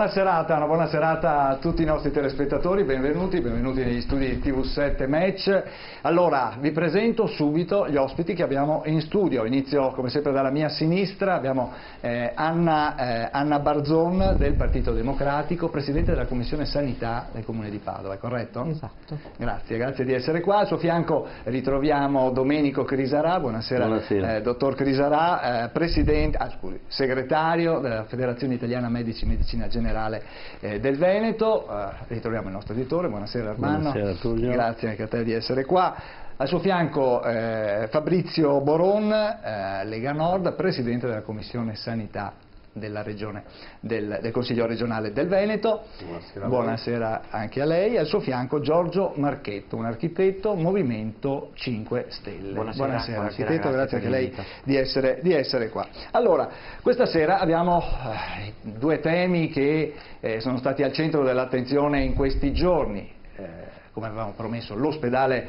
una buona serata a tutti i nostri telespettatori, benvenuti negli studi di TV7 Match. Allora, vi presento subito gli ospiti che abbiamo in studio. Inizio come sempre dalla mia sinistra, abbiamo Anna Barzon del Partito Democratico, Presidente della Commissione Sanità del Comune di Padova, è corretto? Esatto. Grazie di essere qua. Al suo fianco ritroviamo Domenico Crisarà, buonasera. Dottor Crisarà, segretario della Federazione Italiana Medici Medicina Generale del Veneto. Ritroviamo il nostro editore, buonasera Armando. Buonasera Tullio. Grazie anche a te di essere qua. Al suo fianco Fabrizio Boron, Lega Nord, Presidente della Commissione Sanità della regione, del Consiglio regionale del Veneto. Buonasera anche a lei. Al suo fianco Giorgio Marchetto, un architetto, Movimento 5 Stelle. Buonasera architetto, grazie anche a lei di essere qua. Allora, questa sera abbiamo due temi che sono stati al centro dell'attenzione in questi giorni. Come avevamo promesso, l'ospedale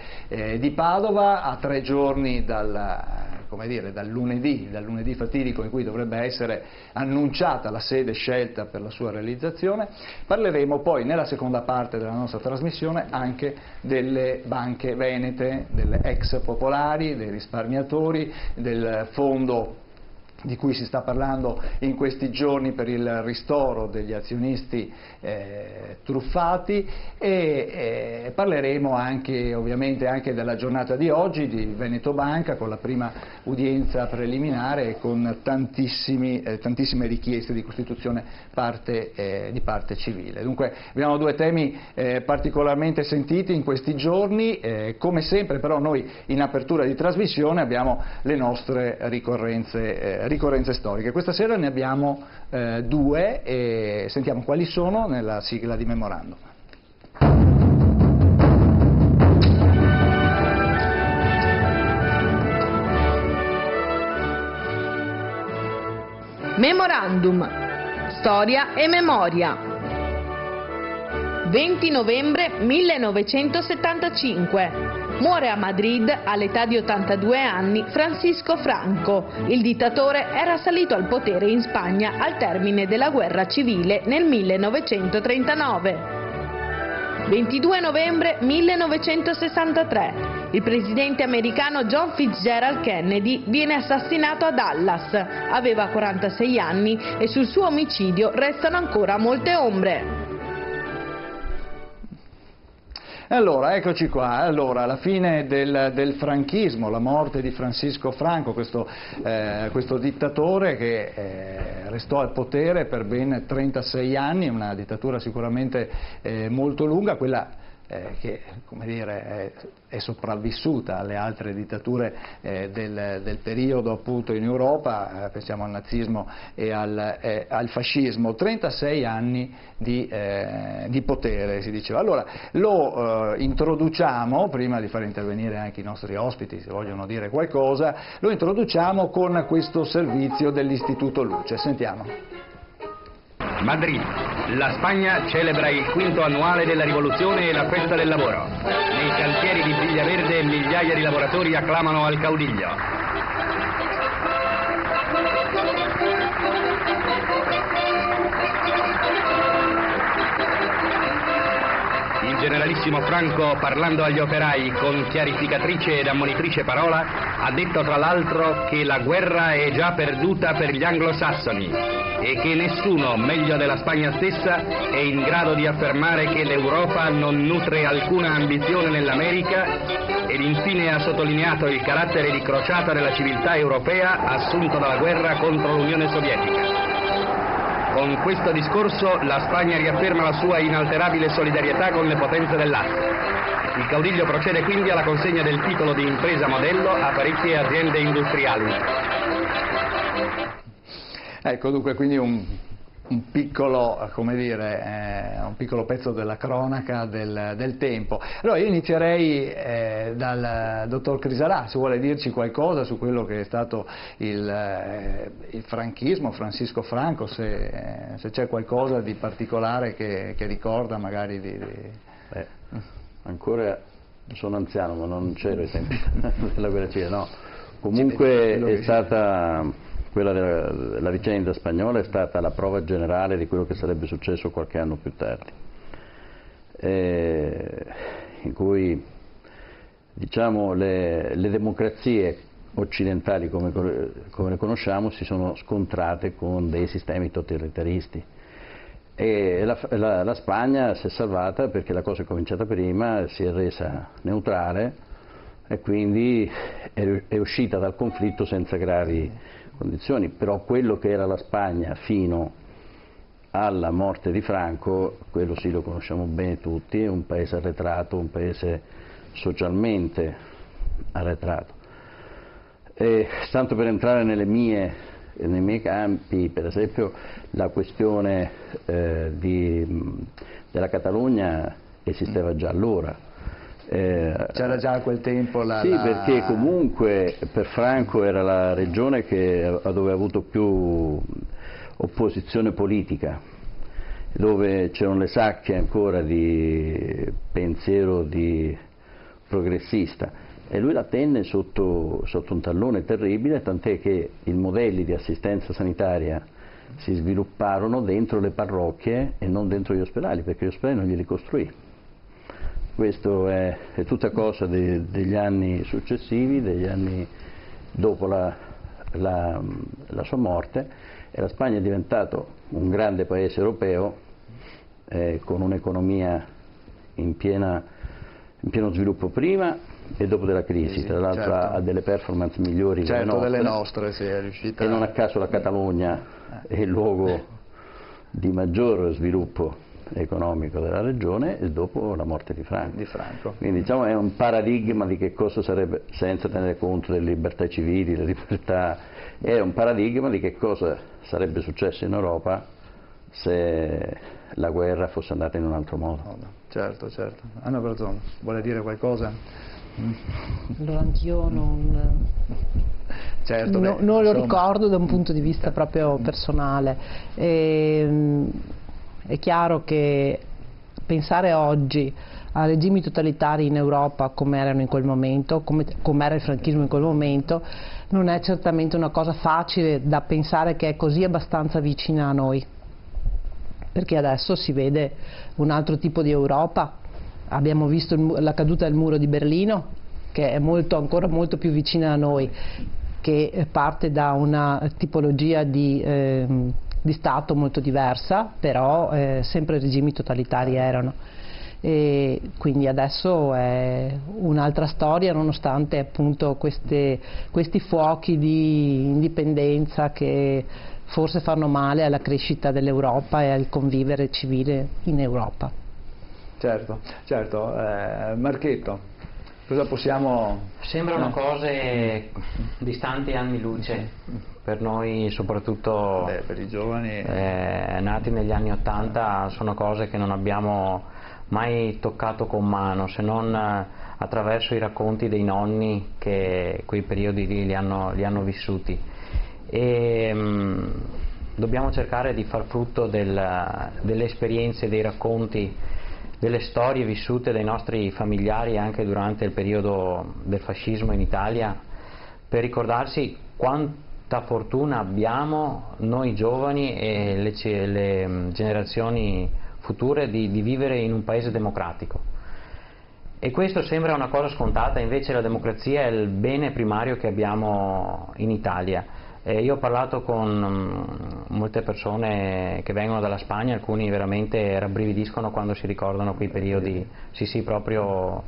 di Padova, a 3 giorni dal lunedì fatidico in cui dovrebbe essere annunciata la sede scelta per la sua realizzazione. Parleremo poi nella seconda parte della nostra trasmissione anche delle banche venete, delle ex popolari, dei risparmiatori, del fondo di cui si sta parlando in questi giorni per il ristoro degli azionisti truffati, e parleremo ovviamente anche della giornata di oggi di Veneto Banca, con la prima udienza preliminare e con tantissime richieste di costituzione di parte civile. Dunque abbiamo due temi particolarmente sentiti in questi giorni. Come sempre però noi in apertura di trasmissione abbiamo le nostre ricorrenze storiche. Questa sera ne abbiamo due e sentiamo quali sono nella sigla di Memorandum. Memorandum, storia e memoria. 20 novembre 1975. Muore a Madrid all'età di 82 anni Francisco Franco. Il dittatore era salito al potere in Spagna al termine della guerra civile nel 1939. 22 novembre 1963. Il presidente americano John Fitzgerald Kennedy viene assassinato a Dallas. Aveva 46 anni e sul suo omicidio restano ancora molte ombre. Allora, eccoci qua. Allora, la fine del franchismo, la morte di Francisco Franco, questo dittatore che restò al potere per ben 36 anni, una dittatura sicuramente molto lunga, quella che, come dire, è sopravvissuta alle altre dittature del periodo appunto in Europa, pensiamo al nazismo e al fascismo. 36 anni di potere, si diceva. Allora lo introduciamo, prima di far intervenire anche i nostri ospiti se vogliono dire qualcosa, lo introduciamo con questo servizio dell'Istituto Luce. Sentiamo. Madrid. La Spagna celebra il quinto annuale della rivoluzione e la festa del lavoro. Nei cantieri di Villaverde migliaia di lavoratori acclamano al caudiglio. Il generalissimo Franco, parlando agli operai con chiarificatrice ed ammonitrice parola, ha detto tra l'altro che la guerra è già perduta per gli anglosassoni e che nessuno, meglio della Spagna stessa, è in grado di affermare che l'Europa non nutre alcuna ambizione nell'America, ed infine ha sottolineato il carattere di crociata della civiltà europea assunto dalla guerra contro l'Unione Sovietica. Con questo discorso la Spagna riafferma la sua inalterabile solidarietà con le potenze dell'Asse. Il caudiglio procede quindi alla consegna del titolo di impresa modello a parecchie aziende industriali. Ecco, dunque, quindi un piccolo, come dire, un piccolo pezzo della cronaca del tempo. Allora io inizierei dal dottor Crisarà, se vuole dirci qualcosa su quello che è stato il franchismo, Francisco Franco, se c'è qualcosa di particolare che ricorda magari Ancora sono anziano, ma non c'ero ai tempi della guerra civile, no. Comunque è stata quella della vicenda spagnola è stata la prova generale di quello che sarebbe successo qualche anno più tardi, in cui, diciamo, le democrazie occidentali come le conosciamo si sono scontrate con dei sistemi totalitaristi, e la Spagna si è salvata perché la cosa è cominciata prima, si è resa neutrale e quindi è uscita dal conflitto senza gravi condizioni. Però quello che era la Spagna fino alla morte di Franco, quello sì lo conosciamo bene tutti, è un paese arretrato, un paese socialmente arretrato. E tanto per entrare nei miei campi, per esempio la questione della Catalogna esisteva già allora. C'era già a quel tempo Sì, perché comunque per Franco era la regione dove ha avuto più opposizione politica, dove c'erano le sacche ancora di pensiero progressista, e lui la tenne sotto un tallone terribile, tant'è che i modelli di assistenza sanitaria si svilupparono dentro le parrocchie e non dentro gli ospedali, perché gli ospedali non li ricostruì. Questo è tutta cosa degli anni successivi, degli anni dopo la sua morte, e la Spagna è diventato un grande paese europeo con un'economia in pieno sviluppo prima e dopo della crisi, tra l'altro certo. ha delle performance migliori delle nostre, sì, è riuscita. E non a caso la Catalogna è il luogo di maggior sviluppo economico della regione, e dopo la morte di Franco. Quindi diciamo è un paradigma di che cosa sarebbe, senza tenere conto delle libertà civili, le libertà, è un paradigma di che cosa sarebbe successo in Europa se la guerra fosse andata in un altro modo. Certo. Anna Brazzone, vuole dire qualcosa? Allora anch'io non lo ricordo da un punto di vista proprio personale. È chiaro che pensare oggi a regimi totalitari in Europa come erano in quel momento, come era il franchismo in quel momento, non è certamente una cosa facile da pensare che è così abbastanza vicina a noi, perché adesso si vede un altro tipo di Europa. Abbiamo visto la caduta del muro di Berlino, che è ancora molto più vicina a noi, che parte da una tipologia di Stato molto diversa, però sempre regimi totalitari erano. E quindi adesso è un'altra storia, nonostante appunto questi fuochi di indipendenza che forse fanno male alla crescita dell'Europa e al convivere civile in Europa. Certo. Marchetto, cosa possiamo... Sembrano cose distanti anni luce per noi, soprattutto per i giovani nati negli anni '80, sono cose che non abbiamo mai toccato con mano, se non attraverso i racconti dei nonni che quei periodi lì li hanno vissuti. E dobbiamo cercare di far frutto delle esperienze, dei racconti, delle storie vissute dai nostri familiari anche durante il periodo del fascismo in Italia, per ricordarsi quanta fortuna abbiamo noi giovani e le generazioni future di vivere in un paese democratico. E questo sembra una cosa scontata, invece la democrazia è il bene primario che abbiamo in Italia. Io ho parlato con molte persone che vengono dalla Spagna, alcuni veramente rabbrividiscono quando si ricordano quei periodi, sì proprio,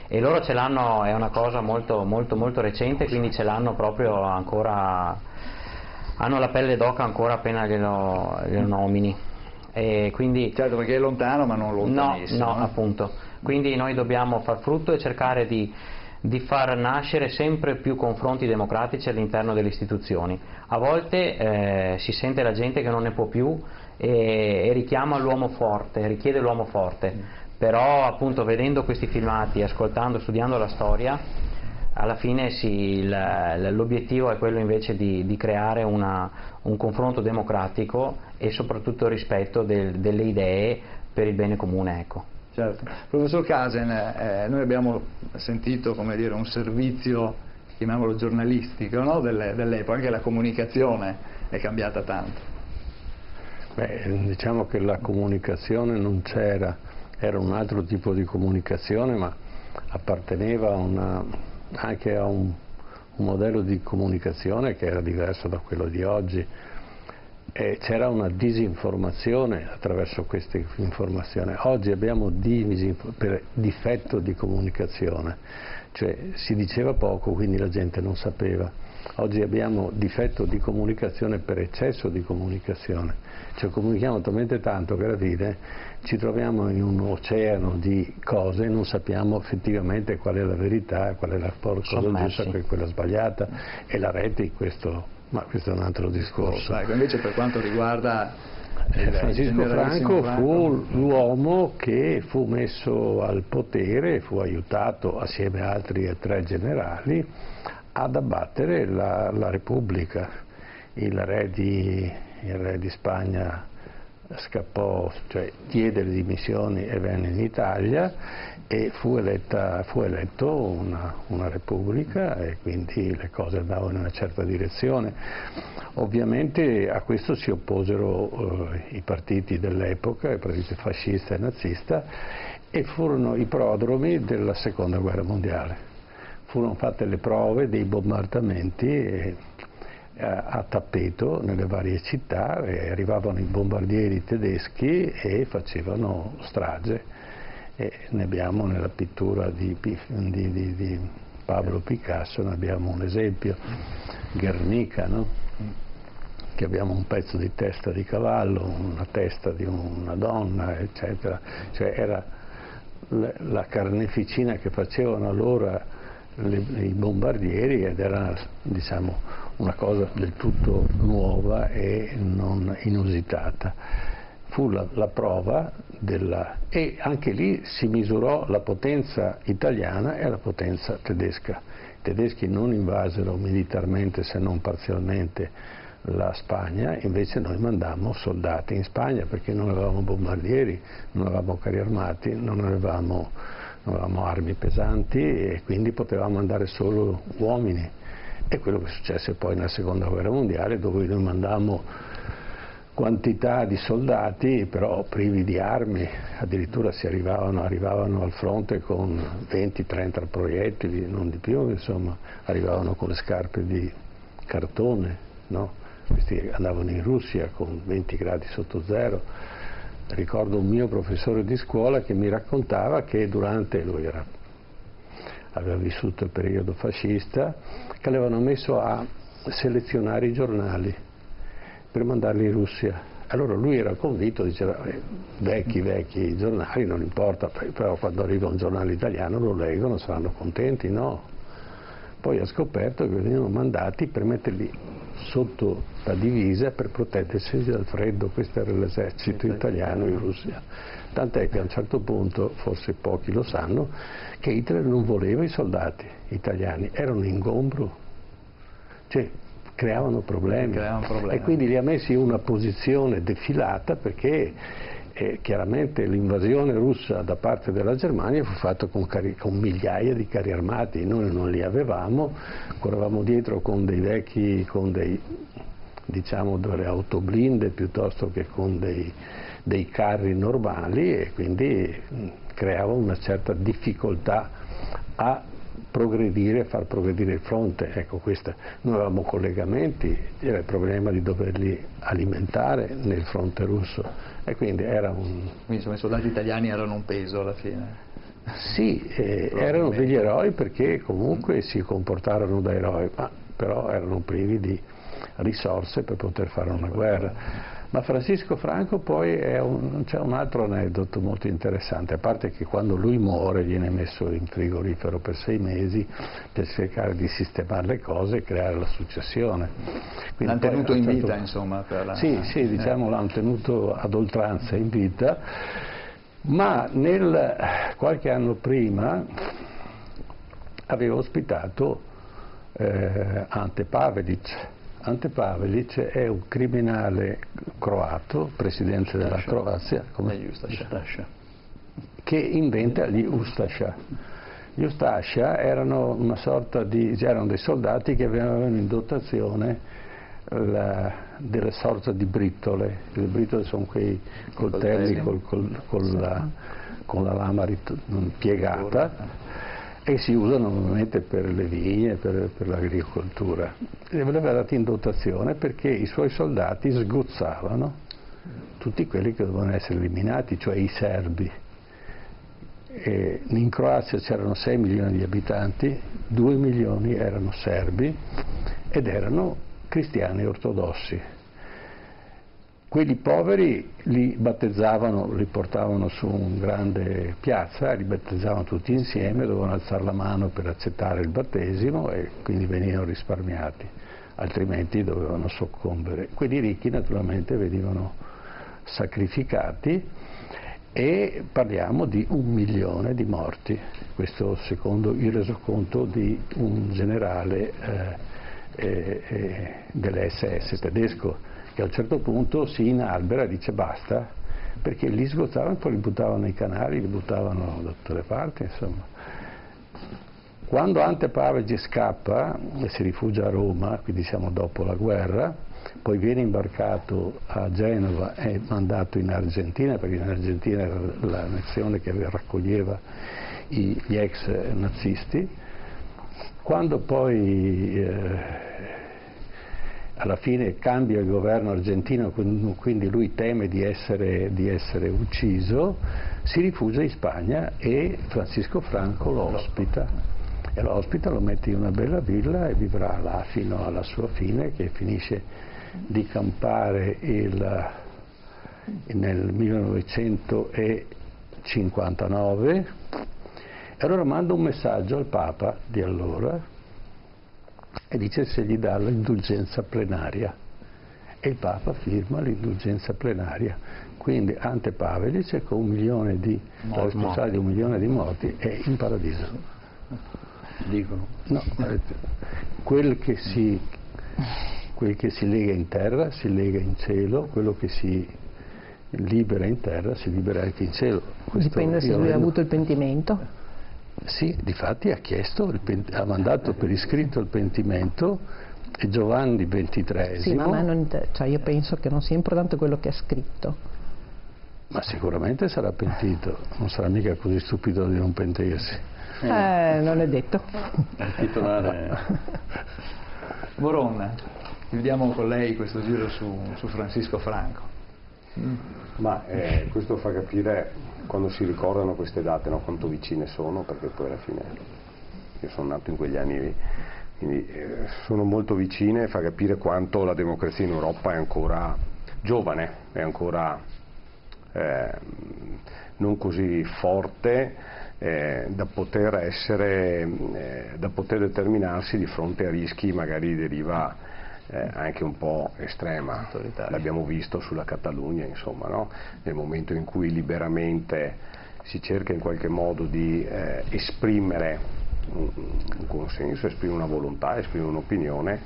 e loro ce l'hanno, è una cosa molto recente, quindi ce l'hanno proprio ancora, hanno la pelle d'oca ancora appena glielo nomini. E quindi, certo, perché è lontano ma non lontanissimo. No, appunto, quindi noi dobbiamo far frutto e cercare di far nascere sempre più confronti democratici all'interno delle istituzioni. A volte si sente la gente che non ne può più e richiama l'uomo forte, richiede l'uomo forte, però appunto vedendo questi filmati, ascoltando, studiando la storia, alla fine l'obiettivo è quello invece di creare un confronto democratico e soprattutto il rispetto delle idee per il bene comune, ecco. Certo. Professor Casen, noi abbiamo sentito, come dire, un servizio chiamiamolo giornalistico, no? dell'epoca, anche la comunicazione è cambiata tanto. Beh, diciamo che la comunicazione non c'era, era un altro tipo di comunicazione, ma apparteneva anche a un modello di comunicazione che era diverso da quello di oggi. E c'era una disinformazione attraverso queste informazioni. Oggi abbiamo per difetto di comunicazione, cioè si diceva poco, quindi la gente non sapeva. Oggi abbiamo difetto di comunicazione per eccesso di comunicazione, cioè comunichiamo talmente tanto che alla fine ci troviamo in un oceano di cose e non sappiamo effettivamente qual è la verità, qual è la cosa giusta e quella sbagliata, e la rete ma questo è un altro discorso. Ecco, invece per quanto riguarda Francisco Franco fu l'uomo che fu messo al potere, fu aiutato assieme a altri 3 generali ad abbattere la Repubblica. Il re di Spagna scappò, cioè diede le dimissioni e venne in Italia, e fu eletto una repubblica, e quindi le cose andavano in una certa direzione. Ovviamente a questo si opposero i partiti dell'epoca, il partito fascista e nazista, e furono i prodromi della seconda guerra mondiale. Furono fatte le prove dei bombardamenti a tappeto nelle varie città, e arrivavano i bombardieri tedeschi e facevano strage, e ne abbiamo nella pittura di Pablo Picasso, ne abbiamo un esempio, Guernica, no? Che abbiamo un pezzo di testa di cavallo, una testa di una donna, eccetera, cioè era la carneficina che facevano allora i bombardieri, ed era, diciamo, una cosa del tutto nuova e non inusitata. Fu la prova e anche lì si misurò la potenza italiana e la potenza tedesca. I tedeschi non invasero militarmente, se non parzialmente, la Spagna, invece noi mandammo soldati in Spagna perché non avevamo bombardieri, non avevamo carri armati, non avevamo armi pesanti, e quindi potevamo mandare solo uomini. E quello che successe poi nella seconda guerra mondiale, dove noi mandammo quantità di soldati però privi di armi, addirittura arrivavano al fronte con 20-30 proiettili, non di più, insomma, arrivavano con le scarpe di cartone, no? Questi andavano in Russia con 20 gradi sotto zero. Ricordo un mio professore di scuola che mi raccontava che aveva vissuto il periodo fascista, che l'avevano messo a selezionare i giornali per mandarli in Russia. Allora lui era convinto, diceva vecchi giornali, non importa, però quando arriva un giornale italiano lo leggono, saranno contenti, no? Poi ha scoperto che venivano mandati per metterli sotto la divisa per proteggersi dal freddo. Questo era l'esercito italiano in Russia. Tant'è che a un certo punto, forse pochi lo sanno, che Hitler non voleva i soldati italiani, erano un ingombro, cioè creavano problemi. E quindi li ha messi in una posizione defilata, perché chiaramente l'invasione russa da parte della Germania fu fatta con migliaia di carri armati, noi non li avevamo, correvamo dietro con diciamo delle autoblinde piuttosto che con dei carri normali, e quindi creava una certa difficoltà a far progredire il fronte. Ecco, noi avevamo collegamenti, era il problema di doverli alimentare nel fronte russo, e quindi Quindi i soldati italiani erano un peso alla fine. Sì, erano degli eroi perché comunque si comportarono da eroi, ma però erano privi di risorse per poter fare una guerra. Ma Francisco Franco poi c'è un altro aneddoto molto interessante, a parte che quando lui muore viene messo in frigorifero per 6 mesi per cercare di sistemare le cose e creare la successione. L'hanno tenuto in vita, insomma. Sì, diciamo l'hanno tenuto ad oltranza in vita, ma qualche anno prima aveva ospitato Ante Pavelic. Ante Pavelic è un criminale croato, presidente della Croazia, che inventa gli Ustascia, Gli Ustascia erano erano dei soldati che avevano in dotazione delle sorte di brittole. Le brittole sono quei coltelli con la lama piegata, e si usano normalmente per le vigne, per l'agricoltura. Le aveva dati in dotazione perché i suoi soldati sgozzavano tutti quelli che dovevano essere eliminati, cioè i serbi. E in Croazia c'erano 6 milioni di abitanti, 2 milioni erano serbi ed erano cristiani ortodossi. Quelli poveri li battezzavano, li portavano su una grande piazza, li battezzavano tutti insieme, dovevano alzare la mano per accettare il battesimo e quindi venivano risparmiati, altrimenti dovevano soccombere. Quelli ricchi naturalmente venivano sacrificati, e parliamo di 1 milione di morti, questo secondo il resoconto di un generale dell'SS tedesco, che a un certo punto si inalbera e dice basta, perché li sgozzavano, poi li buttavano nei canali, li buttavano da tutte le parti, insomma. Quando Ante Pavelić scappa e si rifugia a Roma, quindi siamo dopo la guerra, poi viene imbarcato a Genova e mandato in Argentina, perché in Argentina era la nazione che raccoglieva gli ex nazisti. Quando poi alla fine cambia il governo argentino, quindi lui teme di essere ucciso, si rifugia in Spagna e Francisco Franco lo ospita. E lo ospita, lo mette in una bella villa e vivrà là fino alla sua fine, che finisce di campare nel 1959. E allora manda un messaggio al Papa di allora e dice se gli dà l'indulgenza plenaria, e il Papa firma l'indulgenza plenaria. Quindi Ante Pavelić, con 1 milione responsabile di 1 milione di morti, è in paradiso. Dicono. No, quel che si lega in terra si lega in cielo, quello che si libera in terra si libera anche in cielo. Dipende se lui ha avuto il pentimento. Sì, difatti ha mandato per iscritto il pentimento, e Giovanni XXIII. Sì, ma a me non cioè io penso che non sia importante quello che ha scritto. Ma sicuramente sarà pentito, non sarà mica così stupido di non pentirsi. Non è detto. Boron, chiudiamo con lei questo giro su Francisco Franco. Ma questo fa capire, quando si ricordano queste date, no, quanto vicine sono, perché poi alla fine io sono nato in quegli anni lì, quindi sono molto vicine, fa capire quanto la democrazia in Europa è ancora giovane, è ancora non così forte da poter determinarsi di fronte a rischi magari di deriva anche un po' estrema. L'abbiamo visto sulla Catalogna, insomma, no? Nel momento in cui liberamente si cerca in qualche modo di esprimere un consenso, esprimere una volontà, esprimere un'opinione,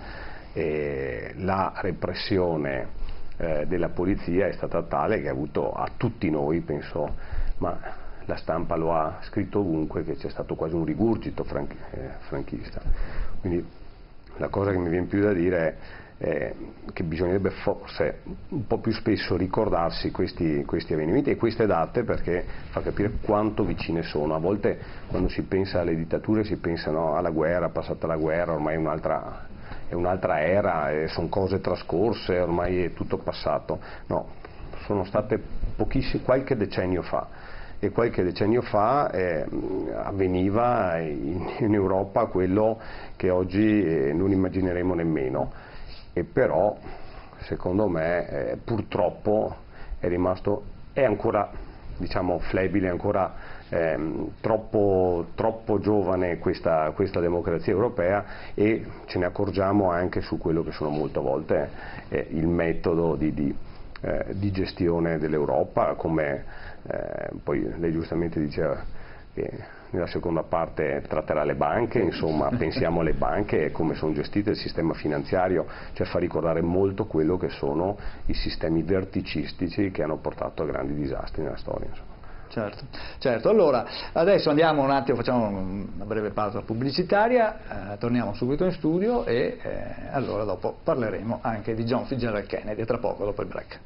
la repressione della polizia è stata tale che ha avuto a tutti noi, penso, ma la stampa lo ha scritto ovunque, che c'è stato quasi un rigurgito franchista. Quindi la cosa che mi viene più da dire è che bisognerebbe forse un po' più spesso ricordarsi questi avvenimenti e queste date, perché fa capire quanto vicine sono. A volte quando si pensa alle dittature si pensa alla guerra, passata la guerra, ormai è un'altra era, sono cose trascorse, ormai è tutto passato. No, sono state qualche decennio fa. E qualche decennio fa avveniva in Europa quello che oggi non immagineremo nemmeno, e però secondo me purtroppo è ancora, diciamo, flebile, ancora troppo giovane questa democrazia europea, e ce ne accorgiamo anche su quello che sono molte volte il metodo di gestione dell'Europa, come poi lei giustamente diceva che nella seconda parte tratterà le banche, insomma pensiamo alle banche e come sono gestite, il sistema finanziario, cioè fa ricordare molto quello che sono i sistemi verticistici che hanno portato a grandi disastri nella storia, insomma. Certo. Allora, adesso andiamo un attimo, facciamo una breve pausa pubblicitaria, torniamo subito in studio e allora dopo parleremo anche di John Fitzgerald Kennedy, tra poco, dopo il break.